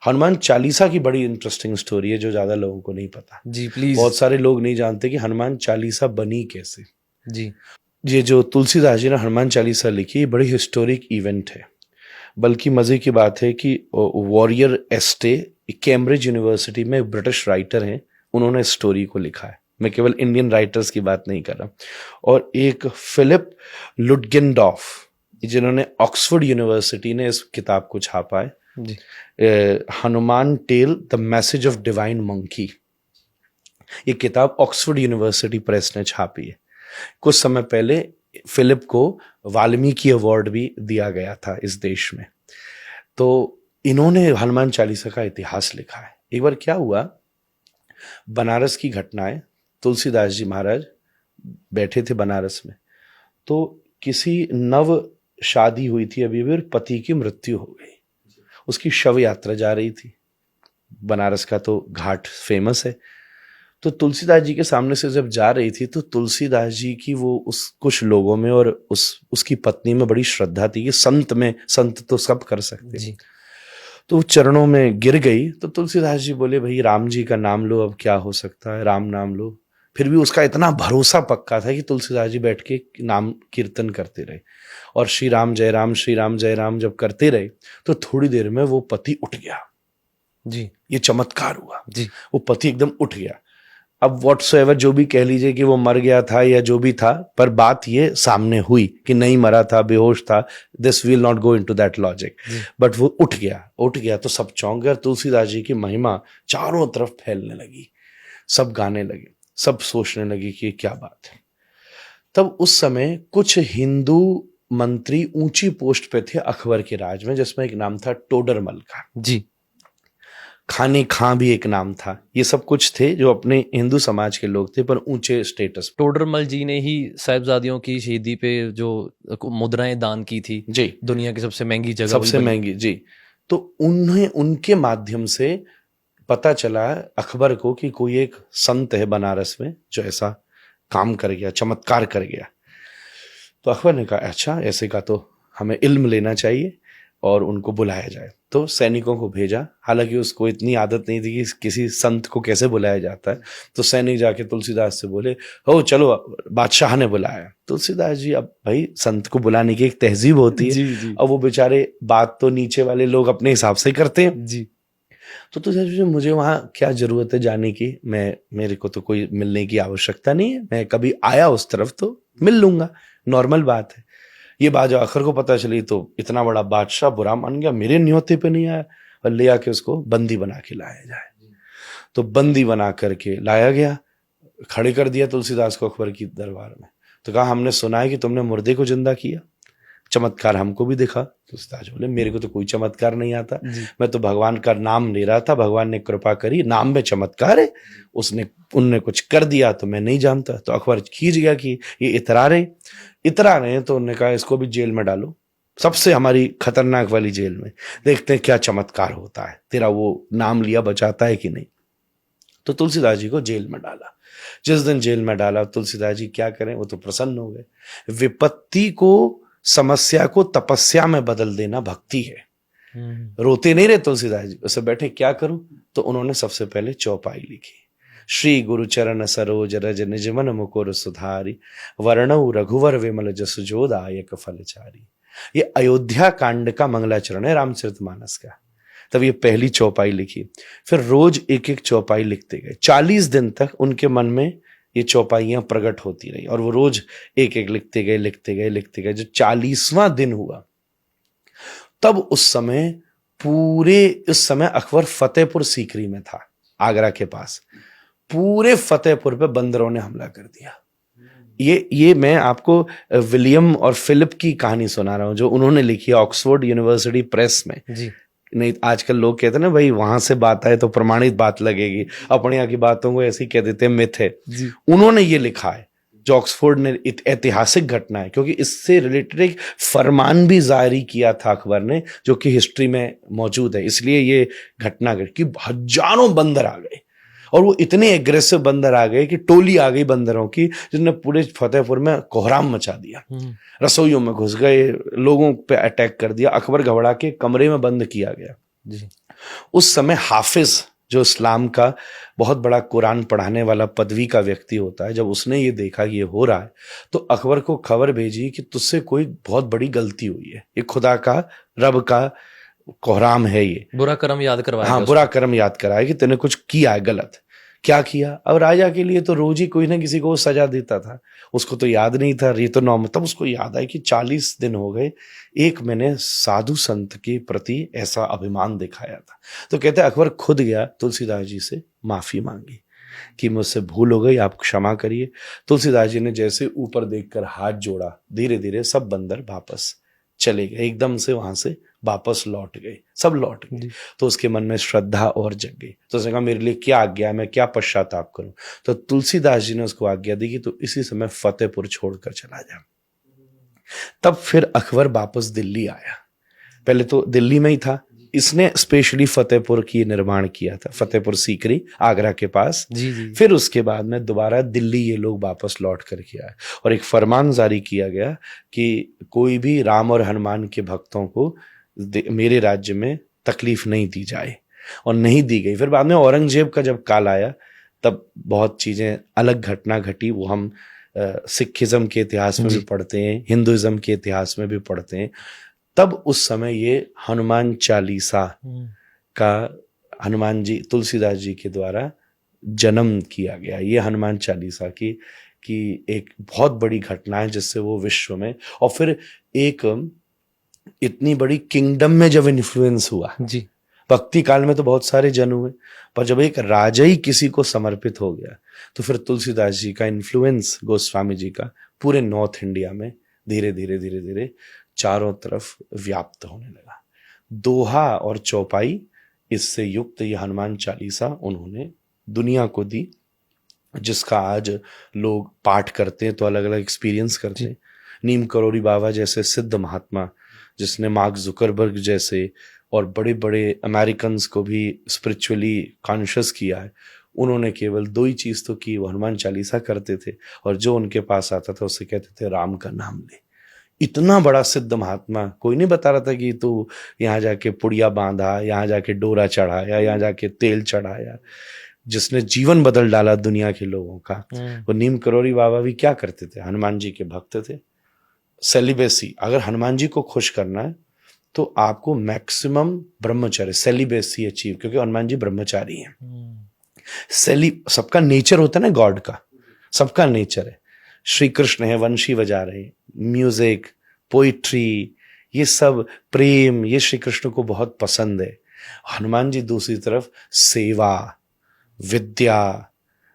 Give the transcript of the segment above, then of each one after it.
हनुमान चालीसा की बड़ी interesting story है जो ज्यादा लोगों को नहीं पता। जी प्लीज। बहुत सारे लोग नहीं जानते कि हनुमान चालीसा बनी कैसे। जी ये जो तुलसीदास जी ने हनुमान चालीसा लिखी, ये बड़ी हिस्टोरिक इवेंट है। बल्कि मजे की बात है कि वॉरियर एस्टे कैम्ब्रिज यूनिवर्सिटी में एक ब्रिटिश राइटर हैं, उन्होंने इस स्टोरी को लिखा है। मैं केवल इंडियन राइटर्स की बात नहीं कर रहा। और एक फिलिप लुटगेनडॉर्फ, जिन्होंने ऑक्सफोर्ड यूनिवर्सिटी ने इस किताब को छापा है, जी Hanuman tale the message of divine monkey. ये किताब ऑक्सफोर्ड यूनिवर्सिटी प्रेस ने छापी है। कुछ समय पहले फिलिप को वाल्मीकि अवार्ड भी दिया गया था इस देश में। तो इन्होंने हनुमान चालीसा का इतिहास लिखा है। एक बार क्या हुआ, बनारस की घटनाएं, तुलसीदास जी महाराज बैठे थे बनारस में, तो किसी नव शादी हुई थी अभी भी और पति की मृत्यु हो गई। उसकी शव यात्रा जा रही थी। बनारस का तो घाट फेमस है। तो तुलसीदास जी के सामने से जब जा रही थी तो तुलसीदास जी की वो उस कुछ लोगों में और उसकी पत्नी में बड़ी श्रद्धा थी कि संत तो सब कर सकते हैं। तो वो चरणों में गिर गई। तो तुलसीदास जी बोले, भाई राम जी का नाम लो, अब क्या हो सकता है, राम नाम लो। फिर भी उसका इतना भरोसा पक्का था कि तुलसीदास जी बैठ के नाम कीर्तन करते रहे और श्री राम जय राम जब करते रहे तो थोड़ी देर में वो पति उठ गया। जी ये चमत्कार हुआ जी। वो पति एकदम उठ गया। अब व्हाटसोएवर जो भी कह लीजिए कि वो मर गया था या जो भी था, पर बात ये सामने हुई कि नहीं मरा था, बेहोश था। This will not go into that logic, but वो उठ गया तो सब चौंक गए। तुलसीदास जी की महिमा चारों तरफ फैलने लगी, सब गाने लगे, सब सोचने लगे कि क्या बात है। तब उस समय कुछ हिंदू मंत्री ऊंची पोस्ट पे थे अकबर के राज में, जिसमें एक नाम था टोडरमल का। जी। खाने खां भी एक नाम था। ये सब कुछ थे जो अपने हिंदू समाज के लोग थे पर ऊंचे स्टेटस। टोडरमल जी ने ही साहिबजादियों की शहीदी पे जो मुद्राएं दान की थी जी, दुनिया की सबसे महंगी जगह, सबसे महंगी। जी, तो उन्हें उनके माध्यम से पता चला अकबर को कि कोई एक संत है बनारस में जो ऐसा काम कर गया, चमत्कार कर गया। तो अकबर ने कहा, अच्छा ऐसे का तो हमें इल्म लेना चाहिए और उनको बुलाया जाए। तो सैनिकों को भेजा। हालांकि उसको इतनी आदत नहीं थी कि किसी संत को कैसे बुलाया जाता है। तो सैनिक जाके तुलसीदास से बोले, हो चलो बादशाह ने बुलाया। तुलसीदास जी, अब भाई संत को बुलाने की एक तहजीब होती है। जी जी। और वो बेचारे बात तो नीचे वाले लोग अपने हिसाब से करते हैं। जी। तो तुलसीदास जी, मुझे वहां क्या जरूरत है जाने की, मेरे को तो कोई मिलने की आवश्यकता नहीं है, मैं कभी आया उस तरफ तो मिल लूंगा, नॉर्मल बात है। ये बात जब अकबर को पता चली तो इतना बड़ा बादशाह बुरा मान गया, मेरे न्योते पे नहीं आया, और ले आके उसको बंदी बना के लाया जाए। तो बंदी बना करके लाया गया, खड़े कर दिया तुलसीदास को अकबर की दरबार में। तो कहा, हमने सुना है कि तुमने मुर्दे को जिंदा किया, चमत्कार हमको भी दिखा। तुलसीदास बोले, मेरे को तो कोई चमत्कार नहीं आता, मैं तो भगवान का नाम ले रहा था, भगवान ने कृपा करी, नाम में चमत्कार है, उनने कुछ कर दिया तो मैं नहीं जानता। तो अकबर खींच गया कि ये इतरा रहे तो उन्होंने कहा, इसको भी जेल में डालो, सबसे हमारी खतरनाक वाली जेल में, देखते हैं क्या चमत्कार होता है, तेरा वो नाम लिया बचाता है कि नहीं। तो तुलसीदास जी को जेल में डाला। जिस दिन जेल में डाला, तुलसीदास जी क्या करें, वो तो प्रसन्न हो गए। विपत्ति को, समस्या को तपस्या में बदल देना भक्ति है। रोते नहीं रहे तुलसीदास जी, उसे बैठे क्या करूं, तो उन्होंने सबसे पहले चौपाई लिखी, श्री गुरु चरण सरोज रज निज मन मुकुर सुधारी, वर्णौ रघुवर विमल जसु जो दायक फलचारी। ये अयोध्या कांड का मंगलाचरण है, रामचरितमानस का। तब ये पहली चौपाई लिखी। फिर रोज एक एक चौपाई लिखते गए। 40 दिन तक उनके मन में ये चौपाइयां प्रकट होती रही और वो रोज एक एक लिखते गए। जो 40वां दिन हुआ, तब उस समय अकबर फतेहपुर सीकरी में था, आगरा के पास। पूरे फतेहपुर पे बंदरों ने हमला कर दिया। ये मैं आपको विलियम और फिलिप की कहानी सुना रहा हूं, जो उन्होंने लिखी है ऑक्सफोर्ड यूनिवर्सिटी प्रेस में। जी। नहीं, आजकल लोग कहते हैं ना, भाई वहां से बात आए तो प्रमाणित बात लगेगी, अपने यहाँ की बातों को ऐसी कह देते हैं मिथ है। उन्होंने ये लिखा है, जो ऑक्सफोर्ड ने, ऐतिहासिक घटना है, क्योंकि इससे रिलेटेड एक फरमान भी जारी किया था अकबर ने, जो कि हिस्ट्री में मौजूद है। इसलिए ये घटना घटी कि हजारों बंदर आ गए, और वो इतने एग्रेसिव बंदर आ गए कि टोली आ गई बंदरों की, जिसने पूरे फतेहपुर में कोहराम मचा दिया। रसोइयों में घुस गए, लोगों पे अटैक कर दिया। अकबर घबरा के कमरे में बंद किया गया। जी उस समय हाफिज जो इस्लाम का बहुत बड़ा कुरान पढ़ाने वाला पदवी का व्यक्ति होता है, जब उसने ये देखा कि ये हो रहा है तो अकबर को खबर भेजी कि तुझसे कोई बहुत बड़ी गलती हुई है, ये खुदा का, रब का कोहराम है ये। बुरा कर्म याद करवाया हाँ, गया बुरा कर्म याद कराया कि तूने कुछ किया है गलत। क्या किया? अब राजा के लिए तो रोज ही कोई ना किसी को वो सजा देता था, उसको तो याद नहीं था, ये तो नॉर्मल। तब उसको याद आया कि 40 दिन हो गए, एक मैंने साधु संत के प्रति ऐसा अभिमान दिखाया था। तो कहते हैं अकबर खुद गया तुलसीदास जी से माफी मांगी कि मुझसे भूल हो गई, आप क्षमा करिए। तुलसीदास जी ने जैसे ऊपर देखकर हाथ जोड़ा, धीरे धीरे सब बंदर वापस चले गए, एकदम से वहां से वापस लौट गए, सब लौट गए। तो उसके मन में श्रद्धा और जग गई, तो उसने कहा मेरे लिए क्या आज्ञा है, मैं क्या पश्चाताप करूं। तो तुलसीदास जी ने उसको आज्ञा दी कि तू इसी समय फतेहपुर छोड़कर चला जा। तब फिर अकबर वापस दिल्ली आया, पहले तो दिल्ली में ही था, इसने स्पेशली फतेहपुर की निर्माण किया था, फतेहपुर सीकरी आगरा के पास। जी फिर उसके बाद में दोबारा दिल्ली ये लोग वापस लौट करके आए और एक फरमान जारी किया गया कि कोई भी राम और हनुमान के भक्तों को मेरे राज्य में तकलीफ नहीं दी जाए, और नहीं दी गई। फिर बाद में औरंगजेब का जब काल आया तब बहुत चीजें अलग घटना घटी, वो हम सिखिज्म के इतिहास में भी पढ़ते हैं, हिंदुइज्म के इतिहास में भी पढ़ते हैं। तब उस समय ये हनुमान चालीसा का हनुमान जी तुलसीदास जी के द्वारा जन्म किया गया। ये हनुमान चालीसा की एक बहुत बड़ी घटना है जिससे वो विश्व में, और फिर एक इतनी बड़ी किंगडम में जब इन्फ्लुएंस हुआ जी। भक्ति काल में तो बहुत सारे जन हुए, पर जब एक राजा ही किसी को समर्पित हो गया तो फिर तुलसीदास जी का इन्फ्लुएंस, गोस्वामी जी का, पूरे नॉर्थ इंडिया में धीरे धीरे धीरे धीरे चारों तरफ व्याप्त होने लगा। दोहा और चौपाई इससे युक्त ये हनुमान चालीसा उन्होंने दुनिया को दी, जिसका आज लोग पाठ करते हैं तो अलग अलग एक्सपीरियंस करते हैं। नीम करोड़ी बाबा जैसे सिद्ध महात्मा, जिसने मार्क जुकरबर्ग जैसे और बड़े बड़े अमेरिकन्स को भी स्पिरिचुअली कॉन्शियस किया है, उन्होंने केवल 2 ही चीज तो की, वो हनुमान चालीसा करते थे और जो उनके पास आता था उससे कहते थे राम का नाम ले। इतना बड़ा सिद्ध महात्मा, कोई नहीं बता रहा था कि तू यहाँ जाके पुड़िया बांधा, यहाँ जाके डोरा चढ़ाया, यहाँ जाके तेल चढ़ाया। जिसने जीवन बदल डाला दुनिया के लोगों का, वो नीम करोड़ी बाबा भी क्या करते थे? हनुमान जी के भक्त थे। सेलिबेसी, अगर हनुमान जी को खुश करना है तो आपको मैक्सिमम ब्रह्मचर्य, सेलिबेसी अचीव, क्योंकि हनुमान जी ब्रह्मचारी हैं। सबका नेचर होता है ना, गॉड का सबका नेचर है। श्री कृष्ण है, वंशी बजा रहे, म्यूजिक, पोइट्री, ये सब प्रेम, ये श्री कृष्ण को बहुत पसंद है। हनुमान जी दूसरी तरफ सेवा, विद्या,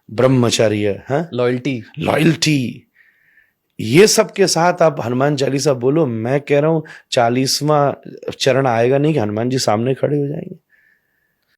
ब्रह्मचर्य, लॉयल्टी, ये सब के साथ आप हनुमान चालीसा बोलो। मैं कह रहा हूं 40वां चरण आएगा नहीं कि हनुमान जी सामने खड़े हो जाएंगे।